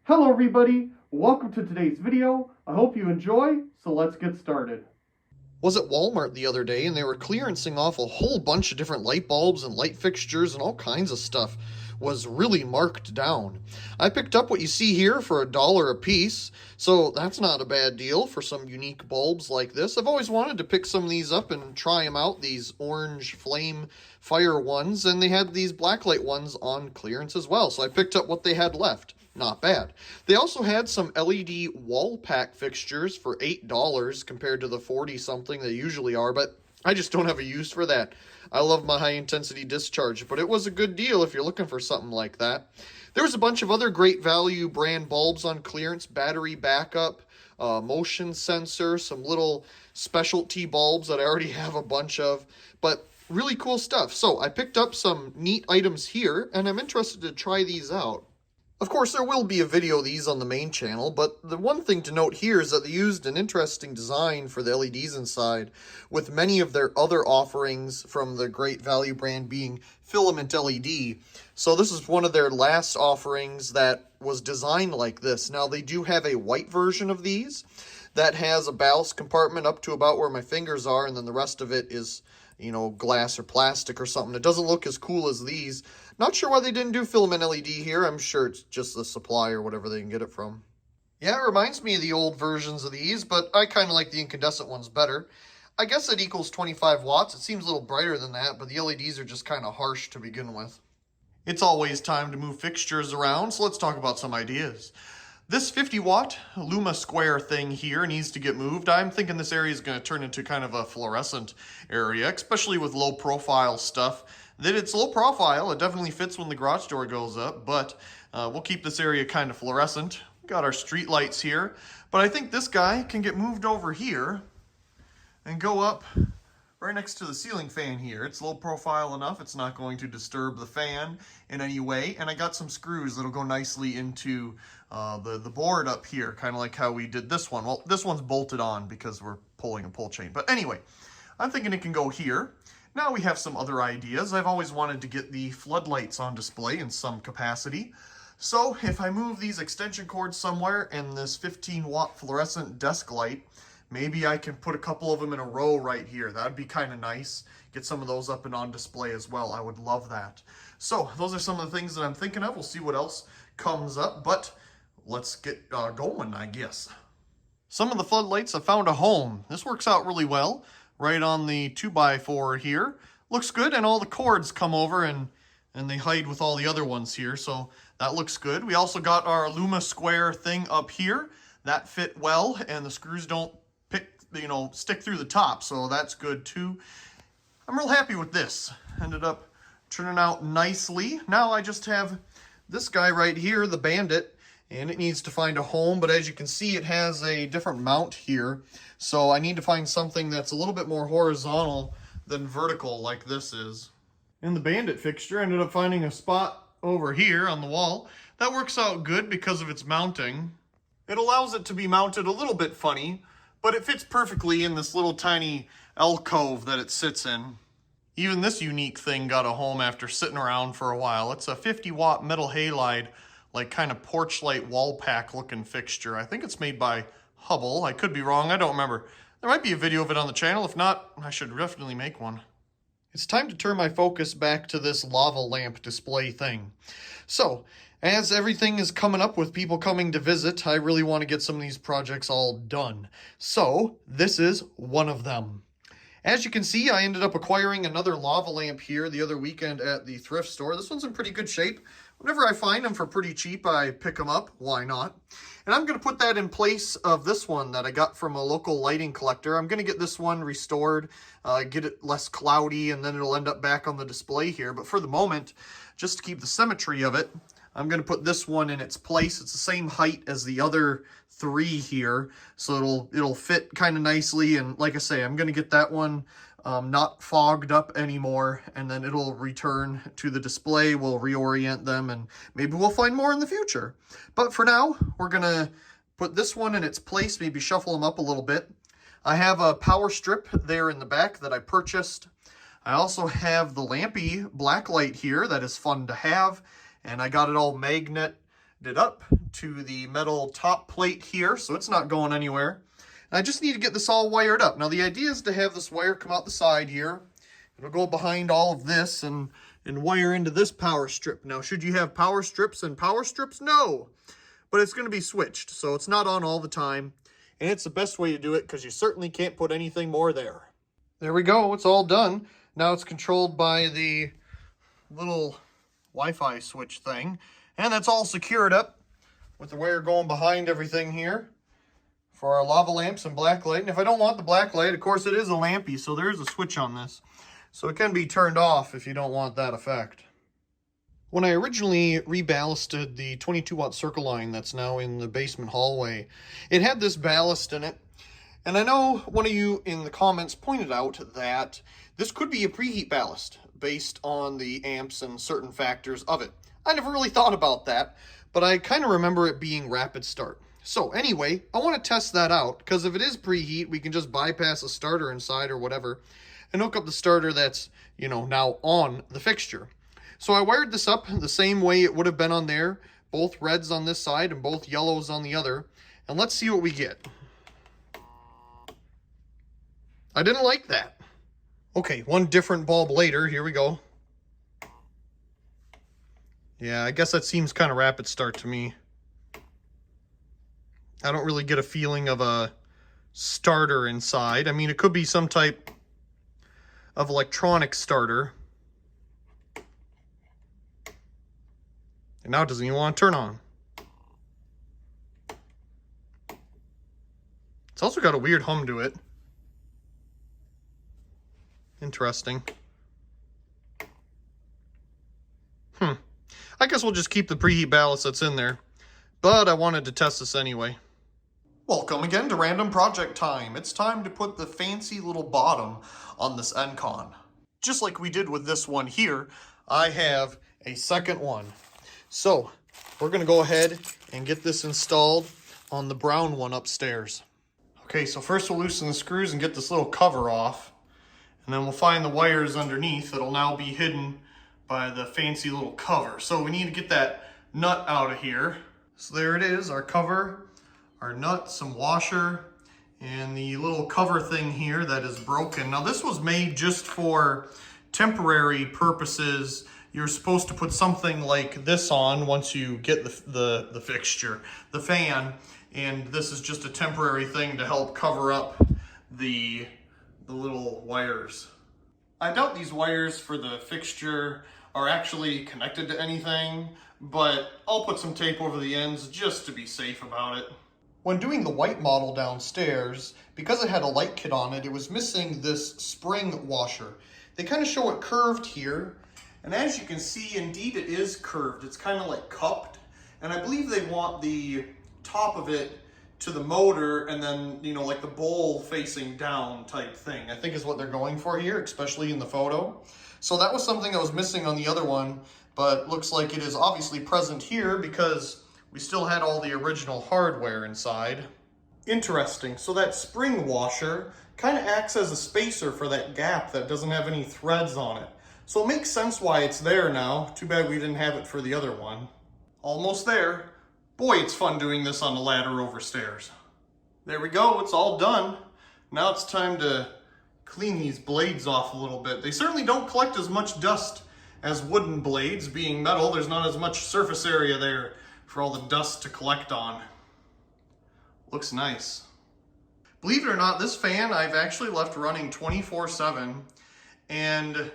Hello everybody, welcome to today's video. I hope you enjoy, so let's get started. Was at Walmart the other day and they were clearancing off a whole bunch of different light bulbs and light fixtures and all kinds of stuff. Was really marked down. I picked up what you see here for $1 a piece, so that's not a bad deal for some unique bulbs like this. I've always wanted to pick some of these up and try them out, these orange flame fire ones, and they had these blacklight ones on clearance as well, so I picked up what they had left. Not bad. They also had some LED wall pack fixtures for $8 compared to the 40 something they usually are, but I just don't have a use for that. I love my high intensity discharge, but it was a good deal if you're looking for something like that. There was a bunch of other great value brand bulbs on clearance, battery backup, motion sensor, some little specialty bulbs that I already have a bunch of, but really cool stuff. So I picked up some neat items here, and I'm interested to try these out. Of course, there will be a video of these on the main channel, but the one thing to note here is that they used an interesting design for the LEDs inside, with many of their other offerings from the great value brand being filament LED. So this is one of their last offerings that was designed like this. Now, they do have a white version of these that has a ballast compartment up to about where my fingers are, and then the rest of it is, you know, glass or plastic or something. It doesn't look as cool as these. Not sure why they didn't do filament LED here. I'm sure it's just the supply or whatever they can get it from. Yeah, it reminds me of the old versions of these, but I kind of like the incandescent ones better. I guess it equals 25 watts. It seems a little brighter than that, but the LEDs are just kind of harsh to begin with. It's always time to move fixtures around, so let's talk about some ideas. This 50-watt Luma Square thing here needs to get moved. I'm thinking this area is going to turn into kind of a fluorescent area, especially with low-profile stuff. That it's low profile, it definitely fits when the garage door goes up, but we'll keep this area kind of fluorescent. We've got our street lights here, but I think this guy can get moved over here and go up right next to the ceiling fan here. It's low profile enough, it's not going to disturb the fan in any way, and I got some screws that'll go nicely into the board up here, kind of like how we did this one. Well, this one's bolted on because we're pulling a pull chain, but anyway, I'm thinking it can go here. Now we have some other ideas. I've always wanted to get the floodlights on display in some capacity. So if I move these extension cords somewhere and this 15-watt fluorescent desk light, maybe I can put a couple of them in a row right here. That'd be kind of nice. Get some of those up and on display as well. I would love that. So those are some of the things that I'm thinking of. We'll see what else comes up, but let's get going, I guess. Some of the floodlights have found a home. This works out really well. Right on the 2x4 here. Looks good, and all the cords come over and they hide with all the other ones here, so that looks good. We also got our Luma Square thing up here. That fit well, and the screws don't stick through the top, so that's good too. I'm real happy with this. Ended up turning out nicely. Now I just have this guy right here, the Bandit, and it needs to find a home, but as you can see, it has a different mount here. So I need to find something that's a little bit more horizontal than vertical like this is. And the Bandit fixture ended up finding a spot over here on the wall. That works out good because of its mounting. It allows it to be mounted a little bit funny, but it fits perfectly in this little tiny alcove that it sits in. Even this unique thing got a home after sitting around for a while. It's a 50-watt metal halide, like kind of porch light wall pack looking fixture. I think it's made by Hubble. I could be wrong. I don't remember. There might be a video of it on the channel. If not, I should definitely make one. It's time to turn my focus back to this lava lamp display thing. So, as everything is coming up with people coming to visit, I really want to get some of these projects all done. So, this is one of them. As you can see, I ended up acquiring another lava lamp here the other weekend at the thrift store. This one's in pretty good shape. Whenever I find them for pretty cheap, I pick them up. Why not? And I'm going to put that in place of this one that I got from a local lighting collector. I'm going to get this one restored, get it less cloudy, and then it'll end up back on the display here. But for the moment, just to keep the symmetry of it, I'm going to put this one in its place. It's the same height as the other three here, so it'll fit kind of nicely. And like I say, I'm going to get that one not fogged up anymore, and then it'll return to the display. We'll reorient them, and maybe we'll find more in the future. But for now, we're going to put this one in its place, maybe shuffle them up a little bit. I have a power strip there in the back that I purchased. I also have the Lampy black light here that is fun to have, and I got it all magnet it up to the metal top plate here, so it's not going anywhere. And I just need to get this all wired up. Now the idea is to have this wire come out the side here. It'll go behind all of this and wire into this power strip. Now, should you have power strips and power strips? No, but it's going to be switched, so it's not on all the time. And it's the best way to do it because you certainly can't put anything more there. There we go, it's all done. Now it's controlled by the little Wi-Fi switch thing. And that's all secured up with the wire going behind everything here for our lava lamps and black light. And if I don't want the black light, of course it is a lampy, so there is a switch on this. So it can be turned off if you don't want that effect. When I originally reballasted the 22-watt circle line that's now in the basement hallway, it had this ballast in it. And I know one of you in the comments pointed out that this could be a preheat ballast based on the amps and certain factors of it. I never really thought about that, but I kind of remember it being rapid start. So anyway, I want to test that out, because if it is preheat, we can just bypass a starter inside or whatever and hook up the starter that's, you know, now on the fixture. So I wired this up the same way it would have been on there, both reds on this side and both yellows on the other, and let's see what we get. I didn't like that. Okay, one different bulb later, here we go. Yeah, I guess that seems kind of rapid start to me. I don't really get a feeling of a starter inside. I mean, it could be some type of electronic starter. And now it doesn't even want to turn on. It's also got a weird hum to it. Interesting. I guess we'll just keep the preheat ballast that's in there. But I wanted to test this anyway. Welcome again to Random Project Time. It's time to put the fancy little bottom on this Encon. Just like we did with this one here, I have a second one. So we're going to go ahead and get this installed on the brown one upstairs. Okay, so first we'll loosen the screws and get this little cover off. And then we'll find the wires underneath that'll now be hidden by the fancy little cover. So we need to get that nut out of here. So there it is, our cover, our nut, some washer, and the little cover thing here that is broken. Now this was made just for temporary purposes. You're supposed to put something like this on once you get the fixture, the fan, and this is just a temporary thing to help cover up the little wires. I doubt these wires for the fixture are actually connected to anything, but I'll put some tape over the ends just to be safe about it. When doing the white model downstairs, because it had a light kit on it, it was missing this spring washer. They kind of show it curved here, and as you can see, indeed it is curved. It's kind of like cupped, and I believe they want the top of it to the motor and then, you know, like the bowl facing down type thing, I think is what they're going for here, especially in the photo. So that was something that was missing on the other one, but looks like it is obviously present here because we still had all the original hardware inside. Interesting, so that spring washer kind of acts as a spacer for that gap that doesn't have any threads on it. So it makes sense why it's there now. Too bad we didn't have it for the other one. Almost there. Boy, it's fun doing this on the ladder over stairs. There we go, it's all done. Now it's time to clean these blades off a little bit. They certainly don't collect as much dust as wooden blades. Being metal, there's not as much surface area there for all the dust to collect on. Looks nice. Believe it or not, this fan I've actually left running 24/7, and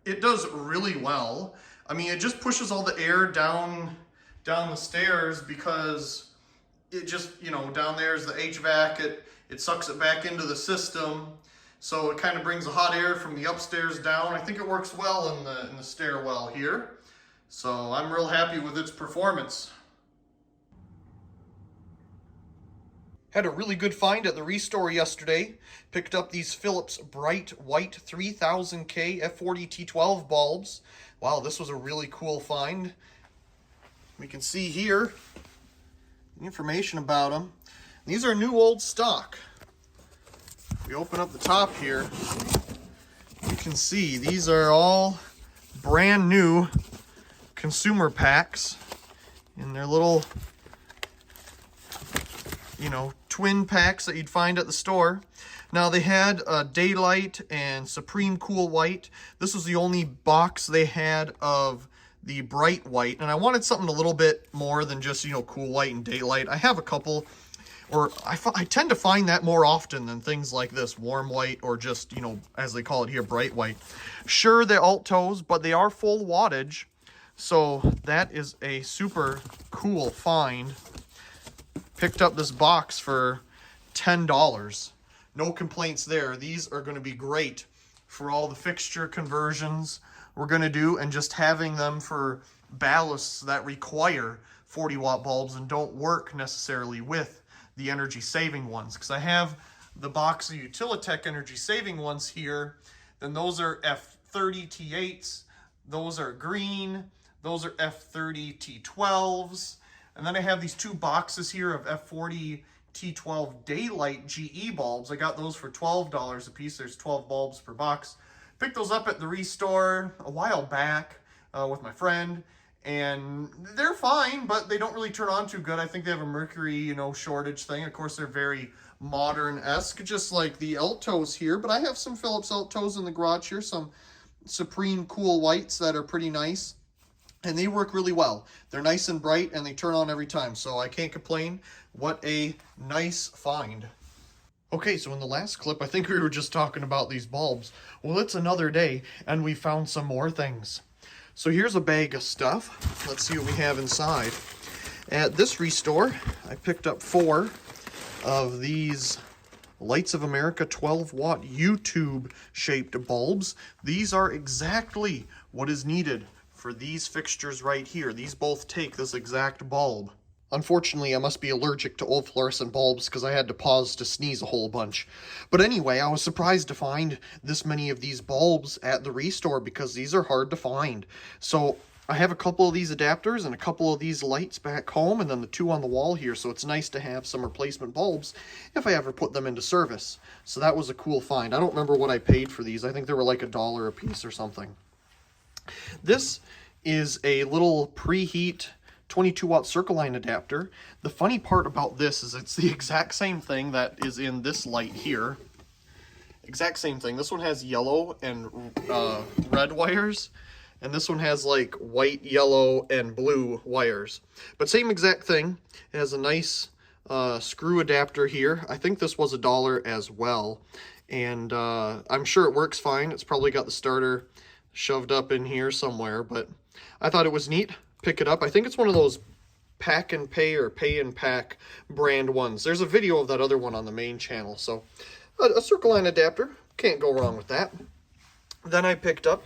it does really well. I mean, it just pushes all the air down the stairs because it just, you know, down there is the HVAC, it sucks it back into the system. So it kind of brings the hot air from the upstairs down. I think it works well in the stairwell here. So I'm real happy with its performance. Had a really good find at the restore yesterday. Picked up these Philips bright white 3000K F40T12 bulbs. Wow, this was a really cool find. We can see here information about them. These are new old stock. If we open up the top here, you can see these are all brand new consumer packs. in their little, you know, twin packs that you'd find at the store. Now they had Daylight and Supreme Cool White. This was the only box they had of the bright white, and I wanted something a little bit more than just, you know, Cool White and Daylight. I have a couple, or I tend to find that more often than things like this, warm white, or just, you know, as they call it here, bright white. Sure, they're altos, but they are full wattage, so that is a super cool find. Picked up this box for $10. No complaints there. These are going to be great for all the fixture conversions we're going to do, and just having them for ballasts that require 40-watt bulbs and don't work necessarily with the energy-saving ones. Because I have the box of Utilitech energy-saving ones here. Then those are F30 T8s. Those are green. Those are F30 T12s. And then I have these two boxes here of F40 T12 Daylight GE bulbs. I got those for $12 a piece. There's 12 bulbs per box. Picked those up at the Restore a while back with my friend, and they're fine, but they don't really turn on too good. I think they have a mercury, you know, shortage thing. Of course, they're very modern-esque, just like the altos here, but I have some Philips altos in the garage here, some Supreme Cool Whites that are pretty nice, and they work really well. They're nice and bright, and they turn on every time, so I can't complain. What a nice find. Okay, so in the last clip, I think we were just talking about these bulbs. Well, it's another day, and we found some more things. So here's a bag of stuff. Let's see what we have inside. At this Restore, I picked up 4 of these Lights of America 12-watt U-tube-shaped bulbs. These are exactly what is needed for these fixtures right here. These both take this exact bulb. Unfortunately, I must be allergic to old fluorescent bulbs because I had to pause to sneeze a whole bunch. But anyway, I was surprised to find this many of these bulbs at the Restore because these are hard to find. So I have a couple of these adapters and a couple of these lights back home, and then the 2 on the wall here, so it's nice to have some replacement bulbs if I ever put them into service. So that was a cool find. I don't remember what I paid for these. I think they were like $1 a piece or something. This is a little preheat 22-watt circle line adapter. The funny part about this is it's the exact same thing that is in this light here. Exact same thing. This one has yellow and red wires, and this one has like white, yellow, and blue wires. But same exact thing. It has a nice screw adapter here. I think this was $1 as well, and I'm sure it works fine. It's probably got the starter shoved up in here somewhere, but I thought it was neat. Pick it up. I think it's one of those pack and pay or pay and pack brand ones. There's a video of that other one on the main channel. So a circle line adapter, can't go wrong with that. Then I picked up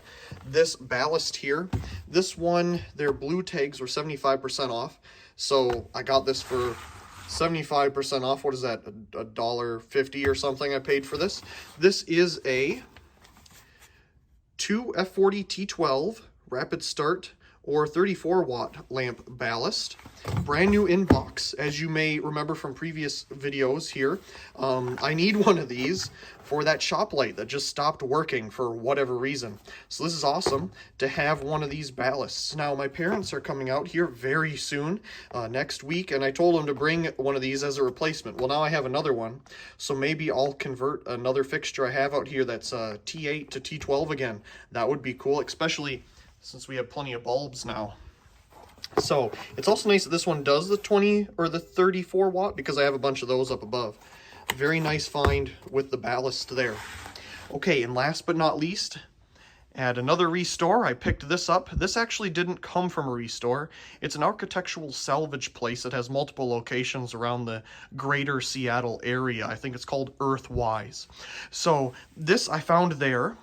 this ballast here. This one, their blue tags were 75% off. So I got this for 75% off. What is that? $1.50 or something I paid for this. This is a 2 F40 T12 rapid start or 34-watt lamp ballast. Brand new in box, as you may remember from previous videos here. I need one of these for that shop light that just stopped working for whatever reason. So this is awesome to have one of these ballasts. Now, my parents are coming out here very soon, next week, and I told them to bring one of these as a replacement. Well, now I have another one, so maybe I'll convert another fixture I have out here that's T8 to T12 again. That would be cool, especially since we have plenty of bulbs now. So it's also nice that this one does the 20 or the 34 watt because I have a bunch of those up above. Very nice find with the ballast there. Okay, and last but not least, at another Restore, I picked this up. This actually didn't come from a Restore. It's an architectural salvage place that has multiple locations around the greater Seattle area. I think it's called Earthwise. So this I found there.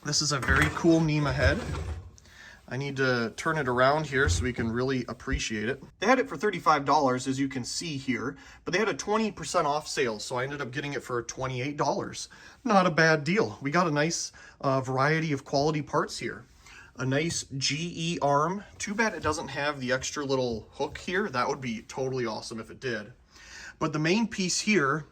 This is a very cool Nema Head. I need to turn it around here so we can really appreciate it. They had it for $35, as you can see here, but they had a 20% off sale, so I ended up getting it for $28. Not a bad deal. We got a nice variety of quality parts here. A nice GE arm. Too bad it doesn't have the extra little hook here. That would be totally awesome if it did. But the main piece here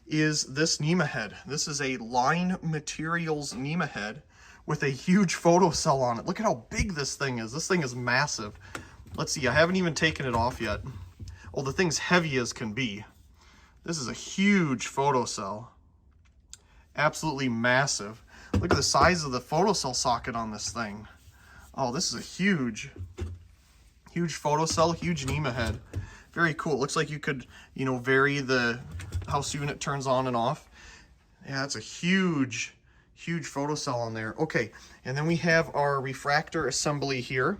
is this Nema Head. This is a Line Materials Nema Head with a huge photocell on it. Look at how big this thing is. This thing is massive. Let's see, I haven't even taken it off yet. Oh, the thing's heavy as can be. This is a huge photocell. Absolutely massive. Look at the size of the photocell socket on this thing. Oh, this is a huge photocell, huge Nema head. Very cool. It looks like you could, you know, vary how soon it turns on and off. Yeah, that's a huge photocell on there. Okay, and then we have our refractor assembly here.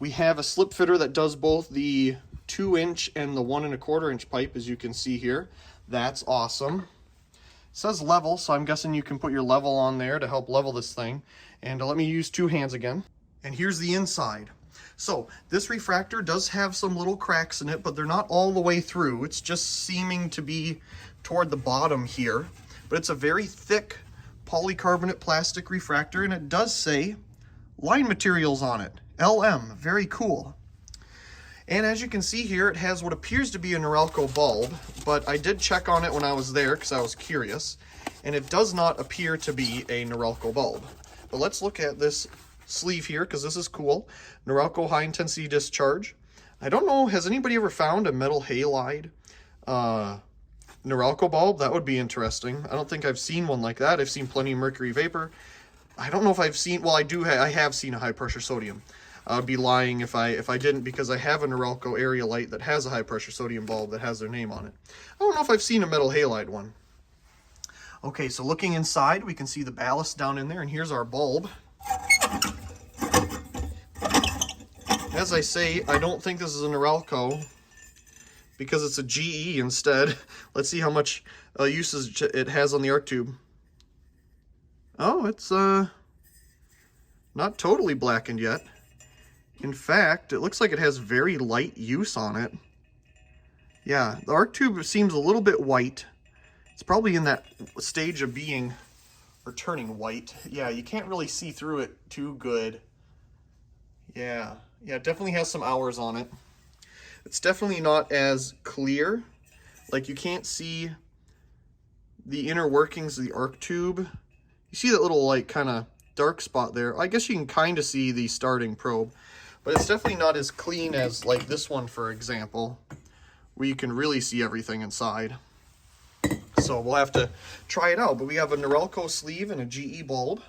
We have a slip fitter that does both the 2-inch and the 1 1/4 inch pipe, as you can see here. That's awesome. It says level, so I'm guessing you can put your level on there to help level this thing. And let me use 2 hands again. And here's the inside. So this refractor does have some little cracks in it, but they're not all the way through. It's just seeming to be toward the bottom here. But it's a very thick polycarbonate plastic refractor, and it does say line materials on it. LM, very cool. And as you can see here, it has what appears to be a Norelco bulb, but I did check on it when I was there because I was curious, and it does not appear to be a Norelco bulb. But let's look at this sleeve here because this is cool. Norelco high intensity discharge. I don't know, has anybody ever found a metal halide Norelco bulb? That would be interesting. I don't think I've seen one like that. I've seen plenty of mercury vapor. I don't know if I've seen, well, I have seen a high pressure sodium. I'd be lying if I didn't, because I have a Norelco area light that has a high pressure sodium bulb that has their name on it. I don't know if I've seen a metal halide one. Okay, so looking inside, we can see the ballast down in there, and here's our bulb. As I say, I don't think this is a Norelco because it's a GE instead. Let's see how much usage it has on the arc tube. Oh, it's not totally blackened yet. In fact, it looks like it has very light use on it. Yeah, the arc tube seems a little bit white. It's probably in that stage of being or turning white. Yeah, you can't really see through it too good. Yeah, it definitely has some hours on it. It's definitely not as clear. Like, you can't see the inner workings of the arc tube. You see that little, like, kind of dark spot there. I guess you can kind of see the starting probe, but it's definitely not as clean as, like, this one, for example, where you can really see everything inside. So we'll have to try it out. But we have a Norelco sleeve and a GE bulb.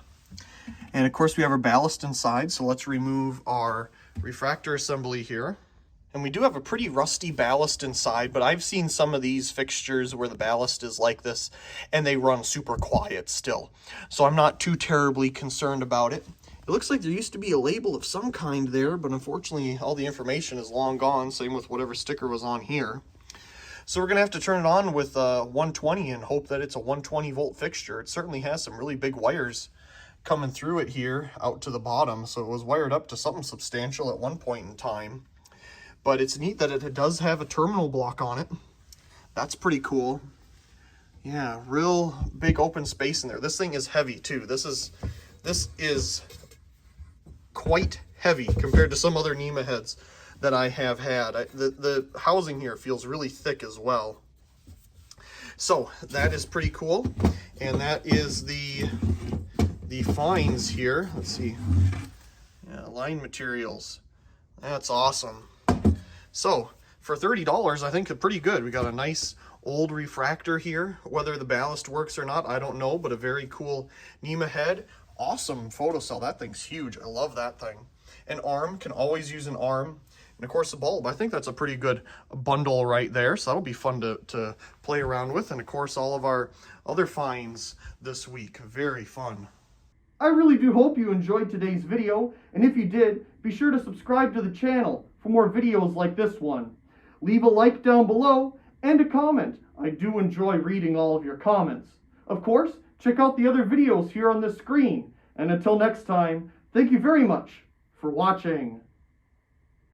And of course we have our ballast inside, so let's remove our refractor assembly here. And we do have a pretty rusty ballast inside, but I've seen some of these fixtures where the ballast is like this and they run super quiet still. So I'm not too terribly concerned about it. It looks like there used to be a label of some kind there, but unfortunately all the information is long gone, same with whatever sticker was on here. So we're going to have to turn it on with 120 and hope that it's a 120 volt fixture. It certainly has some really big wires coming through it here out to the bottom, so it was wired up to something substantial at one point in time. But it's neat that it does have a terminal block on it. That's pretty cool. Yeah, real big open space in there. This thing is heavy too. This is quite heavy compared to some other Nema heads that I have had. The housing here feels really thick as well. So that is pretty cool. And that is the fines here. Let's see. Yeah, line materials. That's awesome. So for $30, I think it's pretty good. We got a nice old refractor here. Whether the ballast works or not, I don't know, but a very cool Nema head. Awesome photocell. That thing's huge. I love that thing. An arm, can always use an arm. And of course the bulb. I think that's a pretty good bundle right there. So that'll be fun to play around with. And of course all of our other finds this week. Very fun. I really do hope you enjoyed today's video, and if you did, be sure to subscribe to the channel for more videos like this one. Leave a like down below and a comment. I do enjoy reading all of your comments. Of course, check out the other videos here on the screen. And until next time, thank you very much for watching.